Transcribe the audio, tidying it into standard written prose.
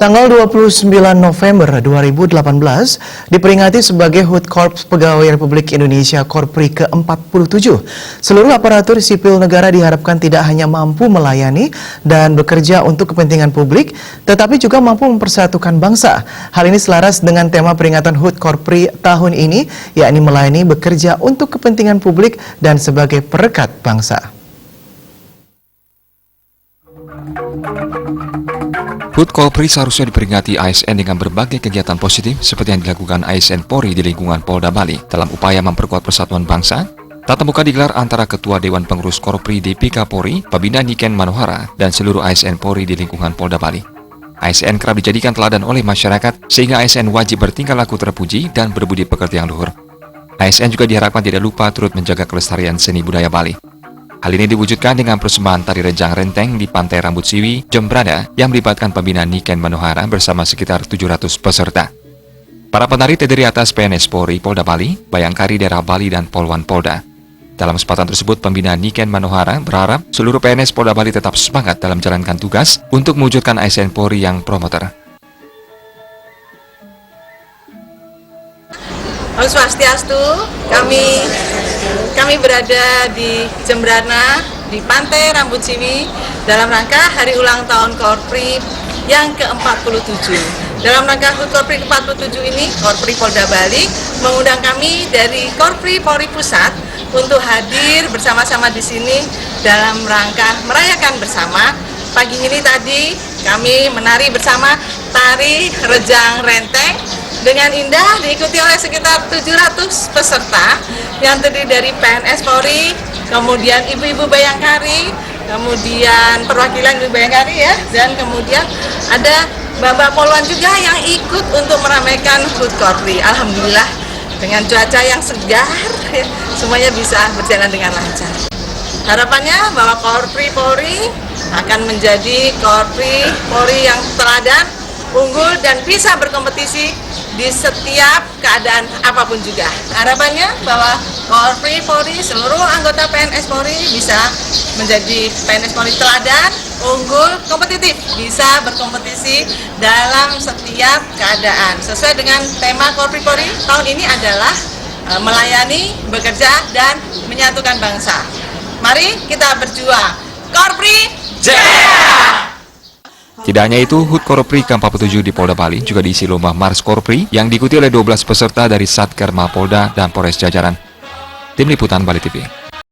Tanggal 29 November 2018 diperingati sebagai HUT Korps Pegawai Republik Indonesia Korpri ke-47. Seluruh aparatur sipil negara diharapkan tidak hanya mampu melayani dan bekerja untuk kepentingan publik, tetapi juga mampu mempersatukan bangsa. Hal ini selaras dengan tema peringatan HUT Korpri tahun ini, yakni melayani, bekerja untuk kepentingan publik, dan sebagai perekat bangsa. HUT Korpri seharusnya diperingati ASN dengan berbagai kegiatan positif seperti yang dilakukan ASN Polri di lingkungan Polda Bali dalam upaya memperkuat persatuan bangsa. Tatap muka digelar antara Ketua Dewan Pengurus Korpri DPK Polri, Pabinda Niken Manohara, dan seluruh ASN Polri di lingkungan Polda Bali. ASN kerap dijadikan teladan oleh masyarakat sehingga ASN wajib bertingkah laku terpuji dan berbudi pekerti yang luhur. ASN juga diharapkan tidak lupa turut menjaga kelestarian seni budaya Bali. Hal ini diwujudkan dengan persembahan tari rejang renteng di Pantai Rambut Siwi, Jembrana, yang melibatkan Pembina Niken Manohara bersama sekitar 700 peserta. Para penari terdiri atas PNS Polri Polda Bali, Bayangkari Daerah Bali, dan Polwan Polda. Dalam kesempatan tersebut, Pembina Niken Manohara berharap seluruh PNS Polda Bali tetap semangat dalam menjalankan tugas untuk mewujudkan ASN Polri yang promoter. Om Swastiastu, kami berada di Jembrana, di Pantai Rambut Siwi, dalam rangka hari ulang tahun Korpri yang ke-47. Dalam rangka HUT Korpri ke-47 ini, Korpri Polda Bali mengundang kami dari Korpri Polri Pusat untuk hadir bersama-sama di sini dalam rangka merayakan bersama. Pagi ini tadi kami menari bersama tari rejang renteng dengan indah, diikuti oleh sekitar 700 peserta yang terdiri dari PNS Polri, kemudian ibu-ibu Bayangkari, kemudian perwakilan ibu Bayangkari ya, dan kemudian ada Bapak Polwan juga yang ikut untuk meramaikan HUT Korpri. Alhamdulillah dengan cuaca yang segar ya, semuanya bisa berjalan dengan lancar. Harapannya bahwa Korpri Polri akan menjadi Korpri Polri yang teladan, unggul, dan bisa berkompetisi di setiap keadaan apapun juga. Harapannya bahwa Korpri Polri, seluruh anggota PNS Polri bisa menjadi PNS Polri teladan, unggul, kompetitif, bisa berkompetisi dalam setiap keadaan. Sesuai dengan tema Korpri Polri tahun ini adalah melayani, bekerja, dan menyatukan bangsa. Mari kita berjuang. Korpri Jaya! Tidak hanya itu, HUT Korpri ke-47 di Polda Bali juga diisi lomba Mars Korpri yang diikuti oleh 12 peserta dari Satker Mapolda dan Polres Jajaran. Tim Liputan Bali TV.